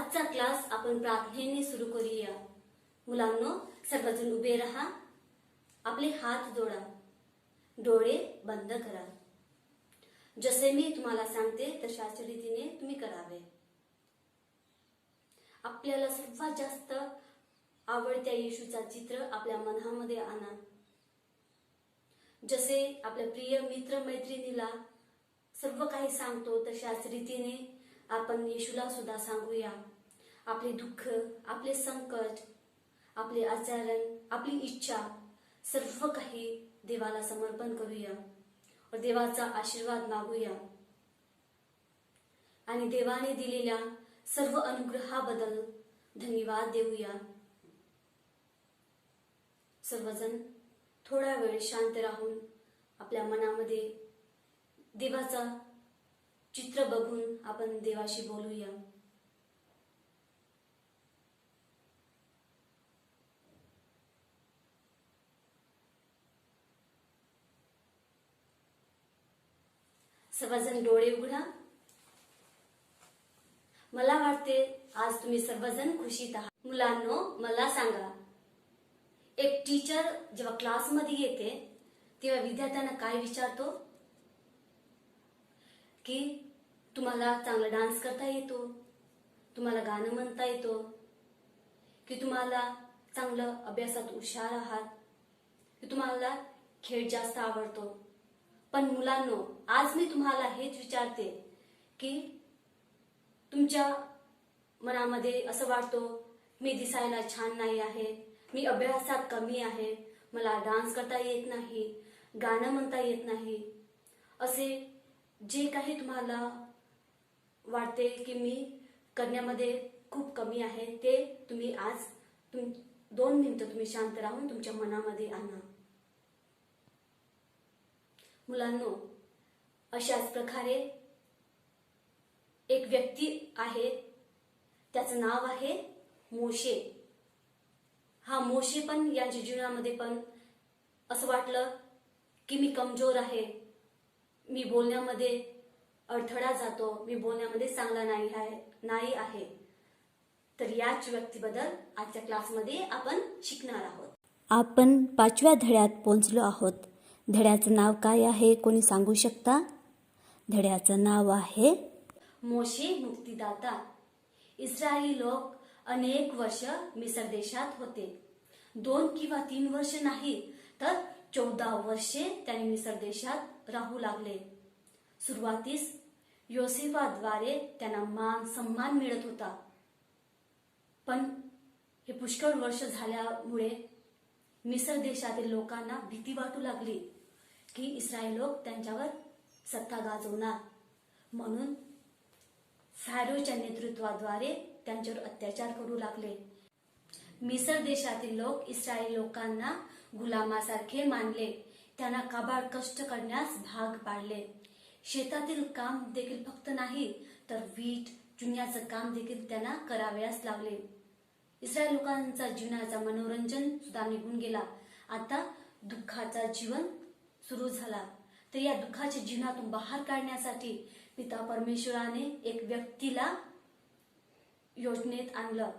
आजचा क्लास आपण प्रार्थनेने सुरू करूया। मुलांनो, सर्वजण उभे राहा, आपले हात जोडा, डोळे बंद करा। जसे मी तुम्हाला सांगते तशाच रीतीने तुम्ही करावे। आपल्याला सर्वात जास्त आवडत्या येशूचा चित्र आपल्या मनामध्ये आणा। जसे आपल्या प्रिय मित्र मैत्रिणीला सर्व काही सांगतो तशाच रीतीने आपण येशूला सुद्धा सांगूया। आपले दुःख, आपले संकट, आपले आचरण, आपली इच्छा सर्व काही देवाला समर्पण करूया और देवाचा आशीर्वाद मागूया आणि देवाने दिलेल्या सर्व अनुग्रहाबद्दल धन्यवाद देऊया। सर्वजण थोडा वेळ शांत राहून आपल्या मनामध्ये देवाचा चित्र बघून आपण देवाशी बोलूया। सर्वजण डोळे उघडा। मला वाटते आज तुम्ही सर्वजण खुशीत आहात। मुलांनो, मला सांगा, एक टीचर जेव्हा क्लासमध्ये येते तेव्हा विद्यार्थ्यांना काय विचारतो की तुम्हाला चांगला डान्स करता येतो, तुम्हाला गाणं म्हणता येतो, की तुम्हाला चांगलं अभ्यासात हुशार आहात, की तुम्हाला खेळ जास्त आवडतो। पण मुलांनो, आज मी तुम्हाला हेच विचारते की तुमच्या मनामध्ये असं वाटतो मी दिसायला छान नाही आहे, मी अभ्यासात कमी आहे, मला डान्स करता येत नाही, गाणं म्हणता येत नाही, असे जे काही तुम्हाला वाटते की मी करण्यामध्ये खूप कमी आहे ते तुम्ही आज 2 मिनिटं तुम्ही शांत राहून तुमच्या मनामध्ये आणा। मुलांनो, अशाच प्रकारे एक व्यक्ती आहे, त्याचं नाव आहे मोशे। हा मोशे पण याच्या जीवनामध्ये पण असं वाटलं की मी कमजोर आहे, मी बोलण्यामध्ये अडथळा जातो, मी बोलण्यामध्ये चांगला नाही आहे। तर याच व्यक्तीबद्दल आजच्या क्लासमध्ये आपण शिकणार आहोत। आपण 5व्या धड्यात पोहोचलो आहोत। धड्याचं नाव काय आहे, कोणी सांगू शकता? धड्याचं नाव आहे मोशे मुक्तिदाता। इस्रायली लोक अनेक वर्ष मिस्र देशात होते। 2 किंवा 3 वर्ष नाही तर 14 वर्षे त्यांनी मिस्र देशात राहू लागले। सुरुवातीस योसेफाद्वारे त्यांना मान सन्मान मिळत होता, पण हे पुष्कळ वर्ष झाल्यामुळे मिस्र देशातील लोकांना भीती वाटू लागली की इस्रायल लोक त्यांच्यावर सत्ता गाजवणार, म्हणून फॅरोच्या नेतृत्वाद्वारे त्यांच्यावर अत्याचार करू लागले। मिस्र देशातील लोक इस्रायल लोकांना गुलामासारखे मानले, त्यांना काबाड कष्ट करण्यास भाग पाडले। शेतातील काम देखील फक्त नाही तर वीट चुन्याचं काम देखील त्यांना करावयास लागले। इस्रायल लोकांचा जीवनाचा मनोरंजन सुद्धा निघून गेला। आता दुःखाचा जीवन सुरू झाला। तर या दुःखाच्या जीवनातून बाहेर काढण्यासाठी पिता परमेश्वराने एक व्यक्तीला योजनेत आणलं,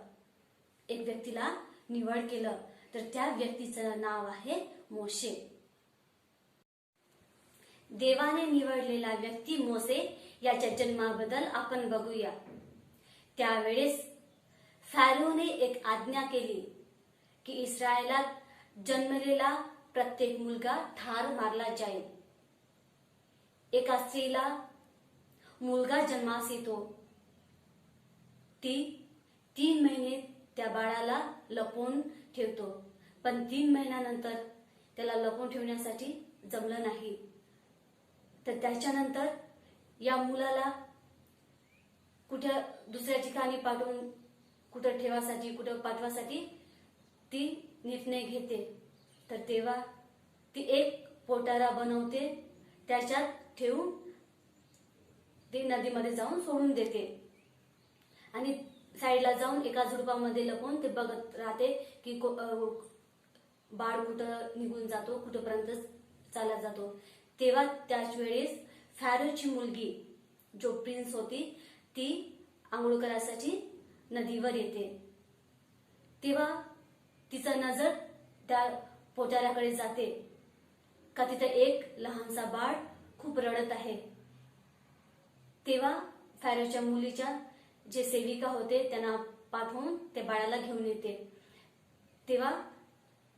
एक व्यक्तीला निवड केलं। तर त्या व्यक्तीचं नाव आहे मोशे। देवाने निवडलेला व्यक्ती मोशे याच्या जन्माबद्दल आपण बघूया। त्यावेळेस फॅरोने एक आज्ञा केली की इस्रायलात जन्मलेला प्रत्येक मुलगा ठार मारला जाईल। एका स्त्रीला मुलगा जन्मास येतो, ती 3 महिने त्या बाळाला लपवून ठेवतो, पण 3 महिन्यानंतर त्याला लपवून ठेवण्यासाठी जमलं नाही। तर त्याच्यानंतर या मुलाला कुठे दुसऱ्या ठिकाणी पाठवून कुठं पाठवासाठी ती निर्णय घेते। तर तेव्हा ती एक पोटारा बनवते, त्याच्यात ठेवून ती नदीमध्ये जाऊन सोडून देते आणि साईडला जाऊन एका झुडपामध्ये लपून ते बघत राहते की बाळ कुठं निघून जातो, कुठपर्यंत चालत जातो। तेव्हा त्याच वेळेस फॅरोची मुलगी जो प्रिन्स होती ती आंघोळ करायसाठी नदीवर येते. तेव्हा तिचं नजर त्या पोटाऱ्याकडे जाते का तिथं एक लहानसा बाळ खूप रडत आहे. तेव्हा फॅरोच्या मुलीच्या जे सेविका होते त्यांना पाठवून ते बाळाला घेऊन येते. तेव्हा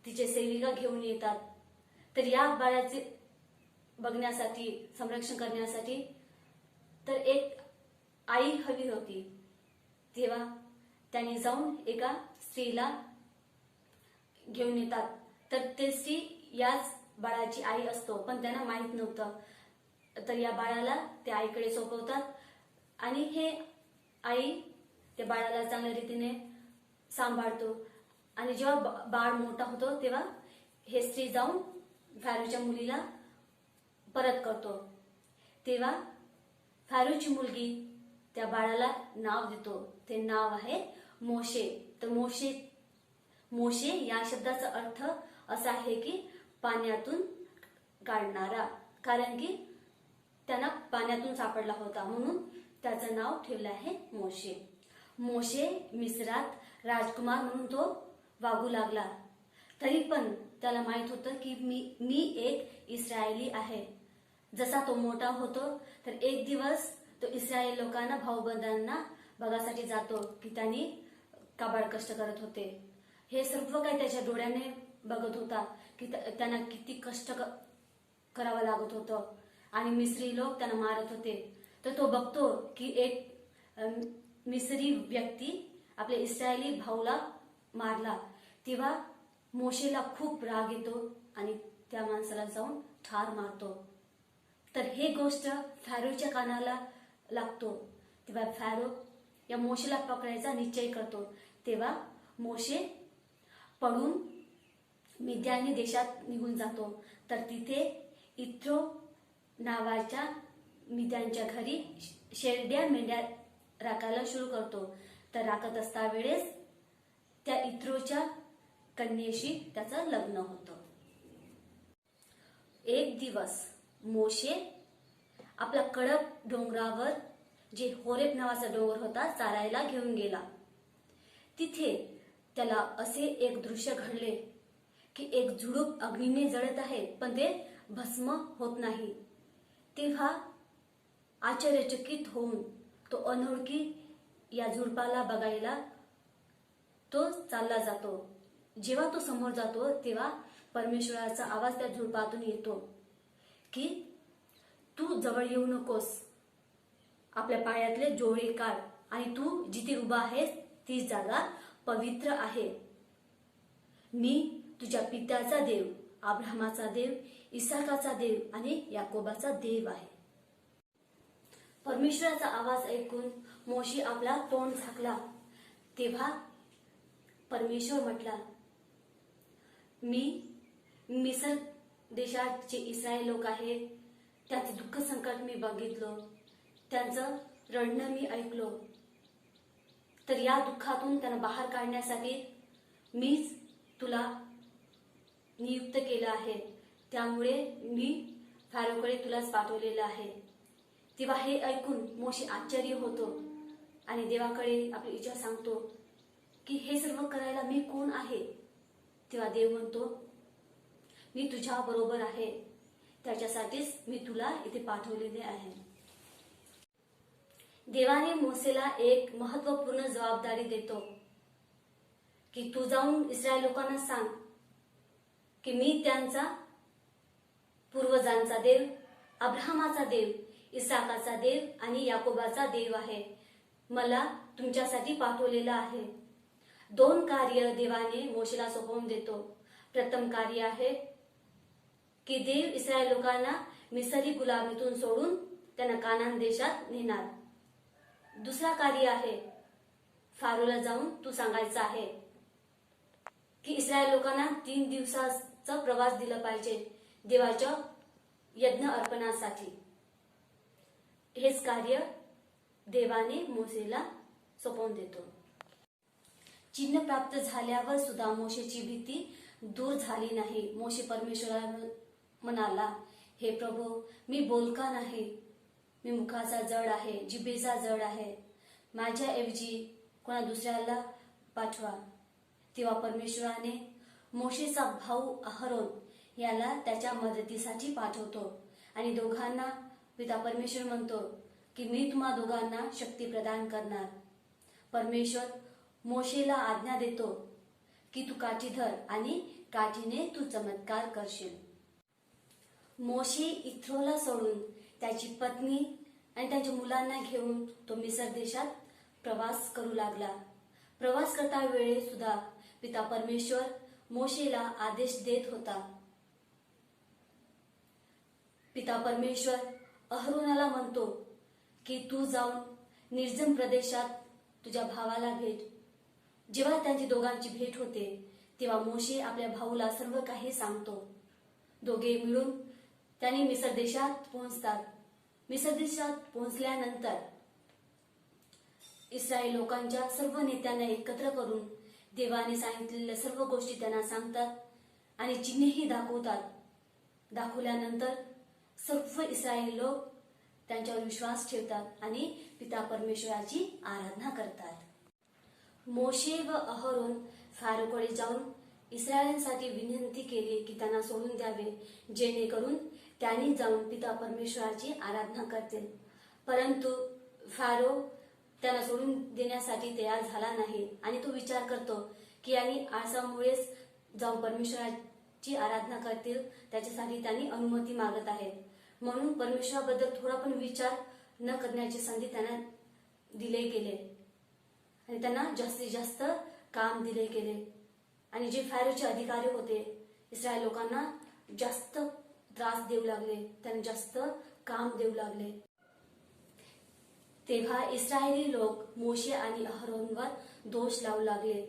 तिचे सेविका घेऊन येतात. तर या बाळाचे बघण्यासाठी, संरक्षण करण्यासाठी तर एक आई हवी होती. तेव्हा त्यांनी जाऊन एका स्त्रीला घेऊन येतात. तर ते स्त्री याच बाळाची आई असतो, पण त्यांना माहित नव्हतं. तर या बाळाला ते आईकडे सोपवतात आणि हे आई त्या बाळाला चांगल्या रीतीने सांभाळतो. आणि जेव्हा बाळ मोठा होतो तेव्हा हे स्त्री जाऊन फॅरोच्या मुलीला परत करतो. तेव्हा फॅरोची मुलगी त्या बाळाला नाव देतो. ते नाव आहे मोशे. तर मोशे या शब्दाचा अर्थ असा आहे की पाण्यातून काढणारा, कारण की त्यांना पाण्यातून सापडला होता म्हणून त्याचं नाव ठेवलं आहे मोशे. मोशे मिस्रात राजकुमार म्हणून तो वागू लागला. तरी पण त्याला माहित होतं की मी एक इस्रायली आहे. जसा तो मोठा होतो तर एक दिवस तो इस्रायल लोकांना, भाऊबंधांना बघासाठी जातो की त्यांनी काबाड कष्ट करत होते. हे सर्व काही त्याच्या डोळ्याने बघत होता की त्यांना किती कष्ट करावं लागत होतं आणि मिस्री लोक त्यांना मारत होते. तर तो बघतो की एक मिस्री व्यक्ती आपल्या इस्रायली भाऊला मारला. तेव्हा मोशेला खूप राग येतो आणि त्या माणसाला जाऊन ठार मारतो. तर हे गोष्ट फॅरोच्या कानाला लागतो. तेव्हा फॅरो या मोशेला पकडायचा निश्चय करतो. तेव्हा मोशे पळून मिद्यानी देशात निघून जातो. तर तिथे इत्रो नावाच्या मिद्यांच्या घरी शेरड्या मेंढ्या राखायला सुरू करतो. तर राखत असता वेळेस त्या इत्रोच्या कन्येशी त्याचं लग्न होतं. एक दिवस मोशे आपला कडक डोंगरावर, जे होरेब नावाचा डोंगर होता, चालायला घेऊन गेला. तिथे त्याला असे एक दृश्य घडले की एक झुडूप अग्नीने जळत आहे पण ते भस्म होत नाही. तेव्हा आश्चर्यचकित होऊन तो अनोळखी या झुडपाला बघायला तो चालला जातो. जेव्हा तो समोर जातो तेव्हा परमेश्वराचा आवाज त्या झुडपातून येतो की तू जवळ येऊ नकोस, आपल्या पायातले जोडे काढ आणि तू जिथे उभा आहेस ती जागा पवित्र आहे. मी तुझ्या पित्याचा देव, अब्राहमाचा देव, इसाकाचा देव आणि याकोबाचा देव आहे. परमेश्वराचा आवाज ऐकून मोशे आपला तोंड झाकला. तेव्हा परमेश्वर म्हटला, मी मिस्र देशाचे इस्रायल लोक आहेत, त्याचे दुःख संकट मी बघितलो, त्यांचं रडणं मी ऐकलो. तर या दुःखातून त्यांना बाहेर काढण्यासाठी मीच तुला नियुक्त केलं आहे. त्यामुळे मी फॅरोकडे तुलाच पाठवलेलं आहे. तेव्हा हे ऐकून मोशे आश्चर्य होतो आणि देवाकडे आपली इच्छा सांगतो की हे सर्व करायला मी कोण आहे. तेव्हा देव म्हणतो, मी तुझ्या बरोबर आहे, त्याच्यासाठीच मी तुला इथे पाठवलेले आहे. देवाने मोसेला एक महत्वपूर्ण जबाबदारी देतो की तू जाऊन इस्रायल लोकांना सांग की मी त्यांचा पूर्वजांचा देव, अब्राहमाचा देव, इसाकाचा देव आणि याकोबाचा देव आहे. मला तुमच्यासाठी पाठवलेलं आहे. 2 कार्य देवाने मोशेला सोपवून देतो. प्रथम कार्य आहे की देव इस्रायल लोकांना मिसरी गुलामीतून सोडून त्यांना कानान देशात नेणार. दुसरा कार्य आहे, फारोला जाऊन तू सांगायचं आहे की इस्रायल लोकांना 3 दिवसाचा प्रवास दिला पाहिजे देवाच्या यज्ञ अर्पणासाठी. हेच कार्य देवाने मोसेला सोपवून देतो. चिन्ह प्राप्त झाल्यावर सुद्धा मोशेची भीती दूर झाली नाही. मोशे परमेश्वराला म्हणाला, हे प्रभू, मी बोलका नाही, मी मुखाचा जड आहे, जिभेचा जड आहे. माझ्याऐवजी कोणा दुसऱ्याला पाठवा. तेव्हा परमेश्वराने मोशेचा भाऊ अहरोन याला त्याच्या मदतीसाठी पाठवतो आणि दोघांना पिता परमेश्वर म्हणतो की मी तुम्हा दोघांना शक्ती प्रदान करणार. परमेश्वर मोशेला आज्ञा देतो की तू काठी धर आणि काठीने तू चमत्कार करशील. मोशे इथ्रोला सोडून त्याची पत्नी आणि त्यांच्या मुलांना घेऊन तो मिसर देशात प्रवास करू लागला. प्रवास करता वेळी सुद्धा पिता परमेश्वर मोशेला आदेश देत होता. पिता परमेश्वर अहरोनाला म्हणतो की तू जाऊन निर्जन प्रदेशात तुझ्या भावाला भेट. जेव्हा त्यांची दोघांची भेट होते तेव्हा मोशे आपल्या भाऊला सर्व काही सांगतो. दोघे मिळून त्यांनी मिसर देशात पोहोचतात. मिसर देशात पोहोचल्यानंतर इस्रायल लोकांच्या सर्व नेत्यांना एकत्र करून देवाने सांगितलेल्या सर्व गोष्टी त्यांना सांगतात आणि चिन्हेही दाखवतात. दाखवल्यानंतर सर्व इस्रायली लोक त्यांच्यावर विश्वास ठेवतात आणि पिता परमेश्वराची आराधना करतात. मोशे व अहरोन फारोकडे जाऊन इस्रायलांसाठी विनंती केली की त्यांना सोडून द्यावे, जेणेकरून त्यांनी जाऊन पिता परमेश्वराची आराधना करतील. परंतु फारो त्यांना सोडून देण्यासाठी तयार झाला नाही आणि तो विचार करतो की यांनी आळसामुळेच जाऊन परमेश्वराची आराधना करतील, त्याच्यासाठी त्यांनी अनुमती मागत आहेत. म्हणून परमेश्वराबद्दल थोडा पण विचार न करण्याची संधी त्यांना दिले गेले आणि त्यांना जास्तीत जास्त काम दिले गेले. आणि जे फारोचे अधिकारी होते इस्रायल लोकांना जास्त त्रास देऊ लागले, त्यांना जास्त काम देऊ लागले. तेव्हा इस्रायली लोक मोशे आणि अहरोनवर दोष लावू लागले.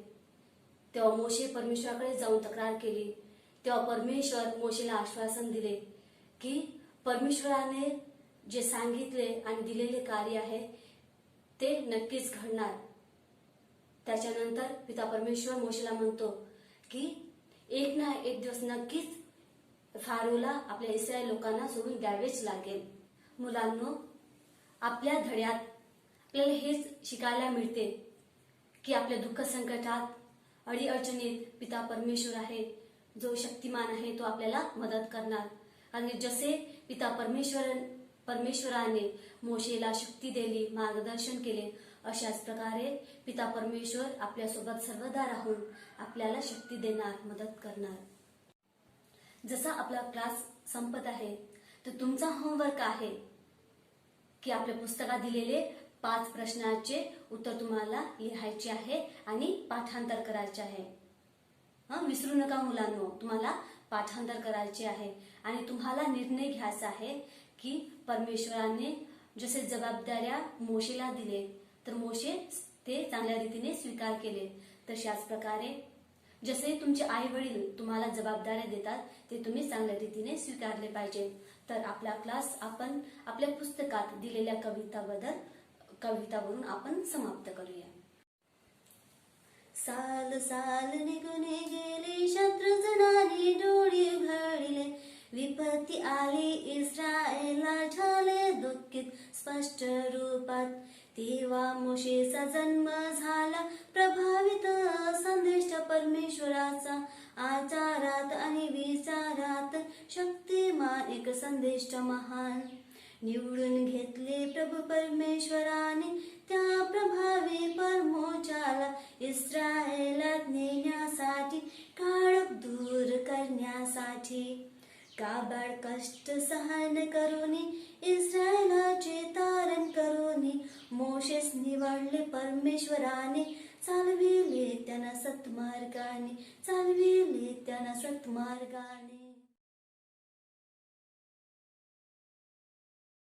तेव्हा मोशे परमेश्वराकडे जाऊन तक्रार केली. तेव्हा परमेश्वर मोशेला आश्वासन दिले की परमेश्वराने जे सांगितले आणि दिलेले कार्य आहे ते नक्कीच घडणार. त्याच्यानंतर पिता परमेश्वर मोशेला म्हणतो की एक ना एक दिवस नक्कीच फारोला आपल्या इस्रायल लोकांना सोडून द्यावेच लागेल. मुलांनो, आपल्या धड्यात आपल्याला हेच शिकायला मिळते की आपल्या दुःख संकटात अडीअडचणीत पिता परमेश्वर आहे, जो शक्तिमान आहे, तो आपल्याला मदत करणार. आणि जसे पिता परमेश्वराने मोशेला शक्ती दिली, मार्गदर्शन केले, अशाच प्रकारे पिता परमेश्वर आपल्यासोबत सर्वदा राहून आपल्याला शक्ती देणार, मदत करणार. जसा आपला क्लास संपत आहे तर तुमचा होमवर्क आहे की आपल्या पुस्तकात दिलेले 5 प्रश्नाचे उत्तर तुम्हाला लिहायचे आहे आणि पाठांतर करायचे आहे. विसरू नका मुलांनो, तुम्हाला पाठांतर करायचे आहे आणि तुम्हाला निर्णय घ्यायचा आहे की परमेश्वराने जसे जबाबदाऱ्या मोशेला दिले तर मोशे ते चांगल्या रीतीने स्वीकार केले. तशाच प्रकारे जसे तुमचे आई वडील तुम्हाला जबाबदाऱ्या देतात ते तुम्ही चांगल्या रीतीने स्वीकारले पाहिजे. तर आपला क्लास आपण आपल्या पुस्तकात दिलेल्या कवितावरून आपण समाप्त करूया. साल साल निघून गेले, शत्रू जणांनी डोळे उघडले, विपत्ती आली इस्रायला, झाले दुःखित स्पष्ट रूपात. तेव्हा मोशेचा जन्म झाला, प्रभावित संदेश परमेश्वराचा, आचारात आणि विचारात शक्तिमान एक संदेश महान. निवडून घेतले प्रभू परमेश्वराने, त्या प्रभावी परमोचाला इस्रायलात नेण्यासाठी, काळोख दूर करण्यासाठी. काबाड कष्ट सहन करून इस्रायलाचे तारण करून मोशेस निवडले परमेश्वराने, चालविले त्यांना सत्मार्गाने, चालविले त्यांना सत्मार्गाने.